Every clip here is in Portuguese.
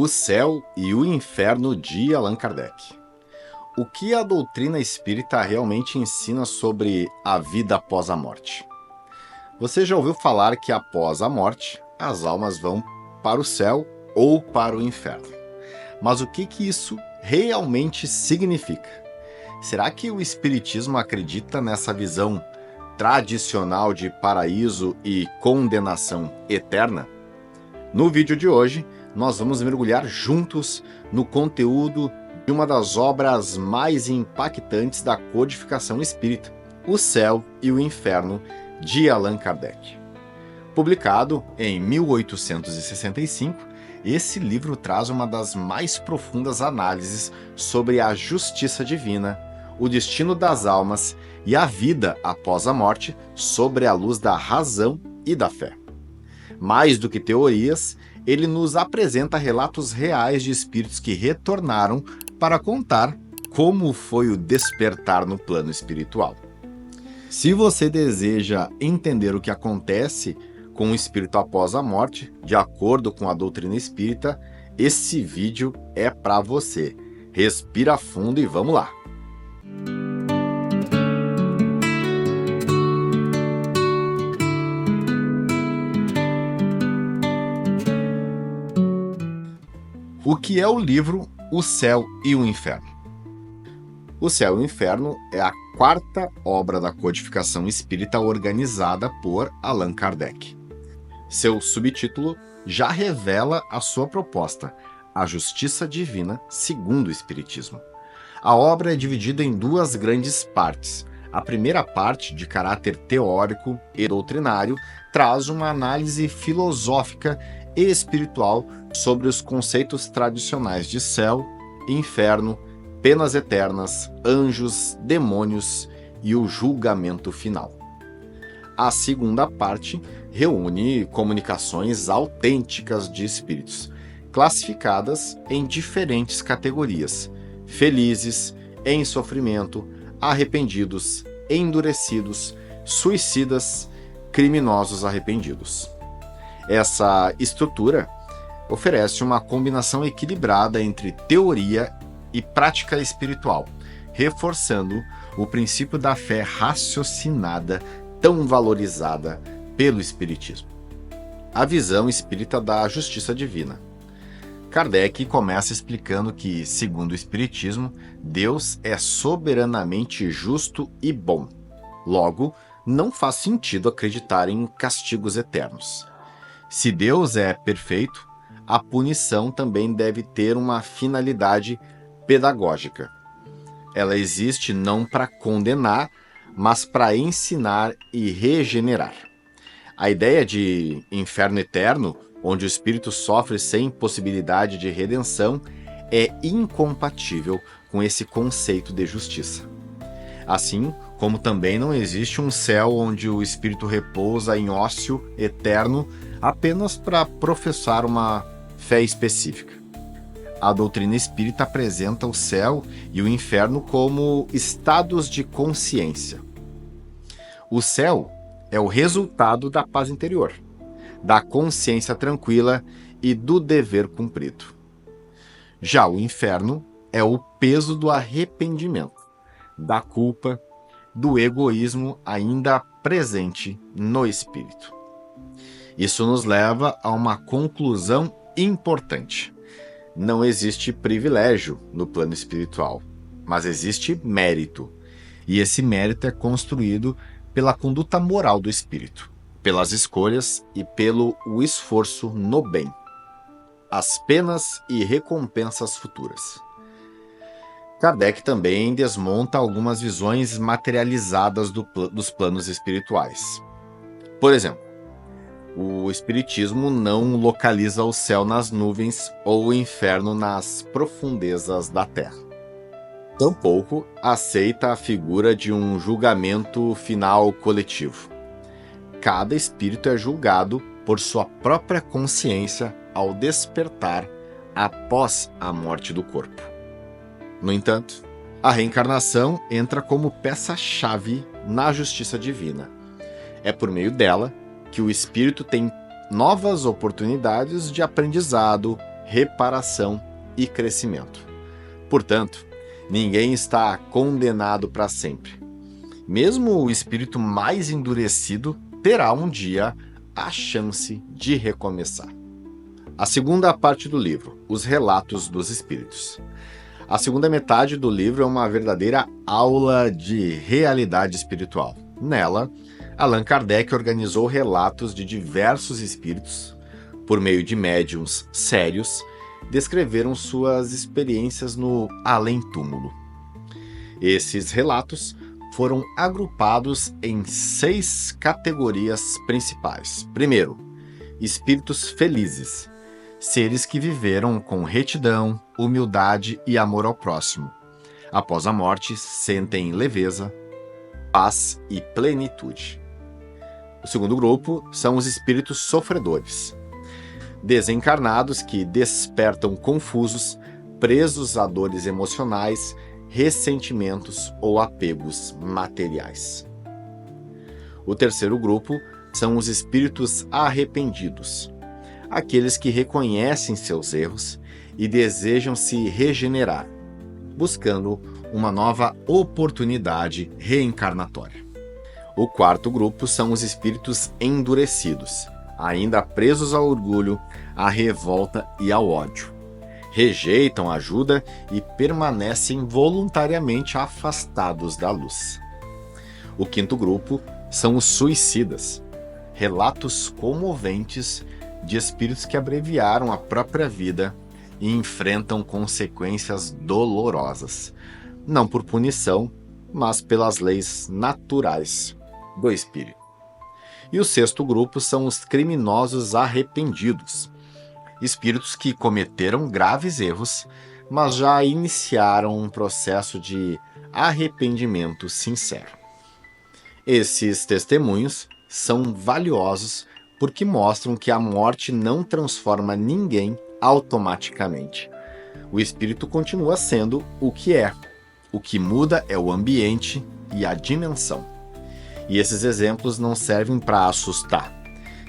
O Céu e o Inferno de Allan Kardec. O que a doutrina espírita realmente ensina sobre a vida após a morte? Você já ouviu falar que após a morte, as almas vão para o céu ou para o inferno. Mas o que isso realmente significa? Será que o Espiritismo acredita nessa visão tradicional de paraíso e condenação eterna? No vídeo de hoje, nós vamos mergulhar juntos no conteúdo de uma das obras mais impactantes da codificação espírita, O Céu e o Inferno, de Allan Kardec. Publicado em 1865, esse livro traz uma das mais profundas análises sobre a justiça divina, o destino das almas e a vida após a morte sob a luz da razão e da fé. Mais do que teorias, ele nos apresenta relatos reais de espíritos que retornaram para contar como foi o despertar no plano espiritual. Se você deseja entender o que acontece com o espírito após a morte, de acordo com a doutrina espírita, esse vídeo é para você. Respira fundo e vamos lá! O que é o livro O Céu e o Inferno? O Céu e o Inferno é a quarta obra da codificação espírita organizada por Allan Kardec. Seu subtítulo já revela a sua proposta, a justiça divina segundo o Espiritismo. A obra é dividida em duas grandes partes. A primeira parte, de caráter teórico e doutrinário, traz uma análise filosófica e espiritual sobre os conceitos tradicionais de céu, inferno, penas eternas, anjos, demônios e o julgamento final. A segunda parte reúne comunicações autênticas de espíritos, classificadas em diferentes categorias: felizes, em sofrimento, arrependidos, endurecidos, suicidas, criminosos arrependidos. Essa estrutura oferece uma combinação equilibrada entre teoria e prática espiritual, reforçando o princípio da fé raciocinada tão valorizada pelo Espiritismo. A visão espírita da justiça divina. Kardec começa explicando que, segundo o Espiritismo, Deus é soberanamente justo e bom. Logo, não faz sentido acreditar em castigos eternos. Se Deus é perfeito, a punição também deve ter uma finalidade pedagógica. Ela existe não para condenar, mas para ensinar e regenerar. A ideia de inferno eterno, onde o espírito sofre sem possibilidade de redenção, é incompatível com esse conceito de justiça. Assim como também não existe um céu onde o espírito repousa em ócio eterno apenas para professar uma fé específica. A doutrina espírita apresenta o céu e o inferno como estados de consciência. O céu é o resultado da paz interior, da consciência tranquila e do dever cumprido. Já o inferno é o peso do arrependimento, da culpa, do egoísmo ainda presente no espírito. Isso nos leva a uma conclusão importante. Não existe privilégio no plano espiritual, mas existe mérito. E esse mérito é construído pela conduta moral do espírito, pelas escolhas e pelo esforço no bem. As penas e recompensas futuras. Kardec também desmonta algumas visões materializadas dos planos espirituais. Por exemplo, o Espiritismo não localiza o céu nas nuvens ou o inferno nas profundezas da terra. Tampouco aceita a figura de um julgamento final coletivo. Cada espírito é julgado por sua própria consciência ao despertar após a morte do corpo. No entanto, a reencarnação entra como peça-chave na justiça divina. É por meio dela que o espírito tem novas oportunidades de aprendizado, reparação e crescimento. Portanto, ninguém está condenado para sempre. Mesmo o espírito mais endurecido terá um dia a chance de recomeçar. A segunda parte do livro, os relatos dos espíritos. A segunda metade do livro é uma verdadeira aula de realidade espiritual. Nela, Allan Kardec organizou relatos de diversos espíritos, por meio de médiuns sérios, descreveram suas experiências no além-túmulo. Esses relatos foram agrupados em 6 categorias principais. Primeiro, espíritos felizes, seres que viveram com retidão, humildade e amor ao próximo. Após a morte, sentem leveza, paz e plenitude. O segundo grupo são os espíritos sofredores, desencarnados que despertam confusos, presos a dores emocionais, ressentimentos ou apegos materiais. O terceiro grupo são os espíritos arrependidos, aqueles que reconhecem seus erros e desejam se regenerar, buscando uma nova oportunidade reencarnatória. O quarto grupo são os espíritos endurecidos, ainda presos ao orgulho, à revolta e ao ódio. Rejeitam a ajuda e permanecem voluntariamente afastados da luz. O quinto grupo são os suicidas, relatos comoventes de espíritos que abreviaram a própria vida e enfrentam consequências dolorosas, não por punição, mas pelas leis naturais do espírito. E o sexto grupo são os criminosos arrependidos, espíritos que cometeram graves erros, mas já iniciaram um processo de arrependimento sincero. Esses testemunhos são valiosos porque mostram que a morte não transforma ninguém automaticamente. O espírito continua sendo o que é. O que muda é o ambiente e a dimensão. E esses exemplos não servem para assustar,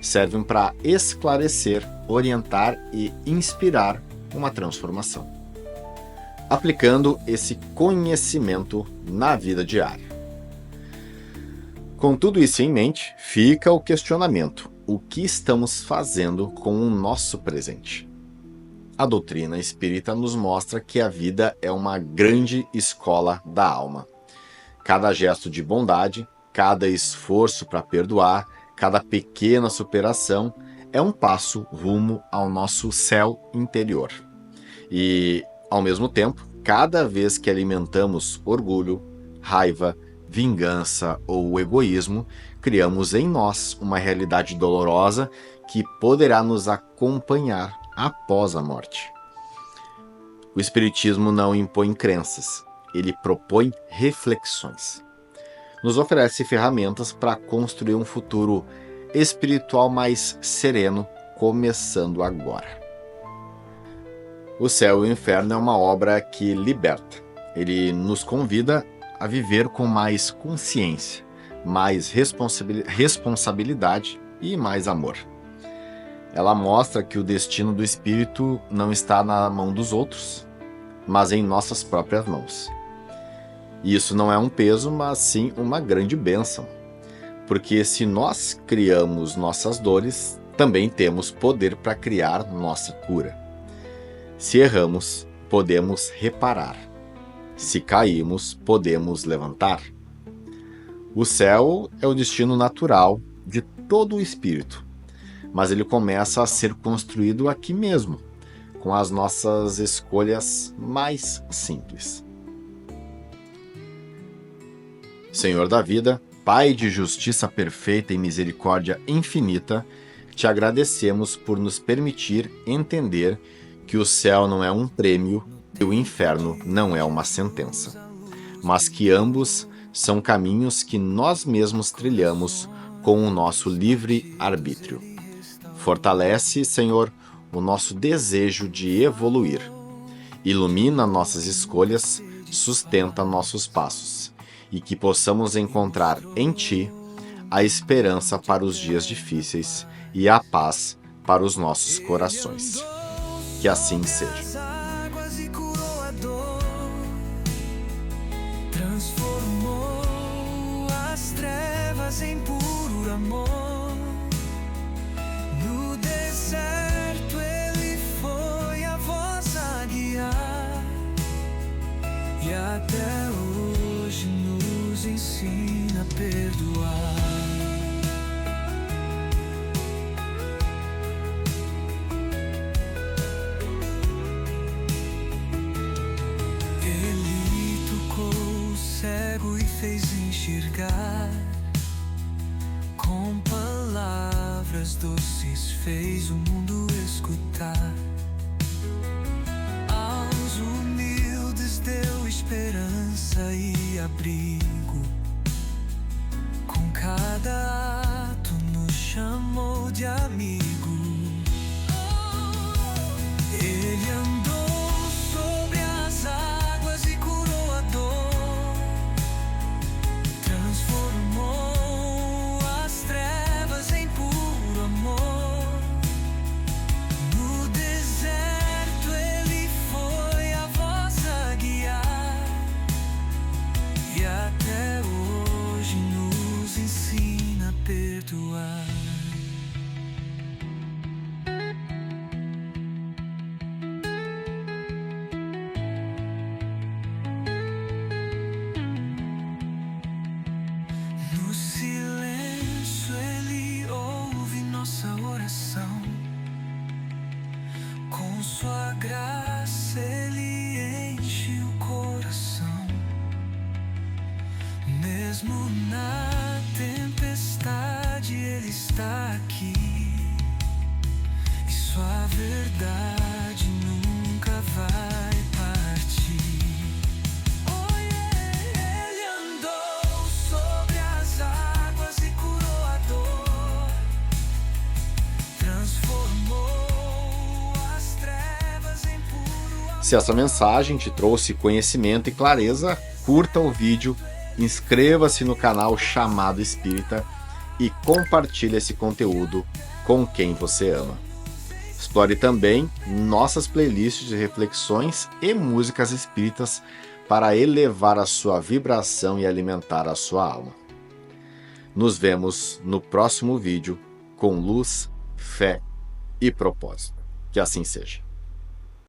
servem para esclarecer, orientar e inspirar uma transformação, aplicando esse conhecimento na vida diária. Com tudo isso em mente, fica o questionamento: o que estamos fazendo com o nosso presente? A doutrina espírita nos mostra que a vida é uma grande escola da alma. Cada gesto de bondade, cada esforço para perdoar, cada pequena superação é um passo rumo ao nosso céu interior. E, ao mesmo tempo, cada vez que alimentamos orgulho, raiva, vingança ou egoísmo, criamos em nós uma realidade dolorosa que poderá nos acompanhar após a morte. O Espiritismo não impõe crenças, ele propõe reflexões. Nos oferece ferramentas para construir um futuro espiritual mais sereno, começando agora. O Céu e o Inferno é uma obra que liberta. Ele nos convida a viver com mais consciência, mais responsabilidade e mais amor. Ela mostra que o destino do espírito não está na mão dos outros, mas em nossas próprias mãos. E isso não é um peso, mas sim uma grande bênção. Porque se nós criamos nossas dores, também temos poder para criar nossa cura. Se erramos, podemos reparar. Se caímos, podemos levantar. O céu é o destino natural de todo o espírito, mas ele começa a ser construído aqui mesmo, com as nossas escolhas mais simples. Senhor da vida, Pai de justiça perfeita e misericórdia infinita, te agradecemos por nos permitir entender que o céu não é um prêmio e o inferno não é uma sentença, mas que ambos são caminhos que nós mesmos trilhamos com o nosso livre arbítrio. Fortalece, Senhor, o nosso desejo de evoluir. Ilumina nossas escolhas, sustenta nossos passos, e que possamos encontrar em Ti a esperança para os dias difíceis e a paz para os nossos corações. Que assim seja. As águas e curou a dor, transformou as trevas em puro amor. No deserto ele foi a voz a guiar, e até hoje nos ensina a perdoar. Cego e fez enxergar, com palavras doces fez o mundo escutar. Aos humildes deu esperança e abrigo, com cada ato nos chamou de amigo. Ele andou sobre as águas e curou a dor, transformou as trevas em puro amor. No deserto ele foi a voz a guiar, e até hoje nos ensina a perdoar. No silêncio ele ouve nossa oração, com sua graça ele enche o coração. Mesmo na tempestade ele está aqui, e sua verdade nunca vai partir. Ele andou sobre as águas e curou a dor, transformou as trevas em puro amor. Se essa mensagem te trouxe conhecimento e clareza, curta o vídeo, inscreva-se no canal Chamado Espírita e compartilhe esse conteúdo com quem você ama. Explore também nossas playlists de reflexões e músicas espíritas para elevar a sua vibração e alimentar a sua alma. Nos vemos no próximo vídeo com luz, fé e propósito. Que assim seja.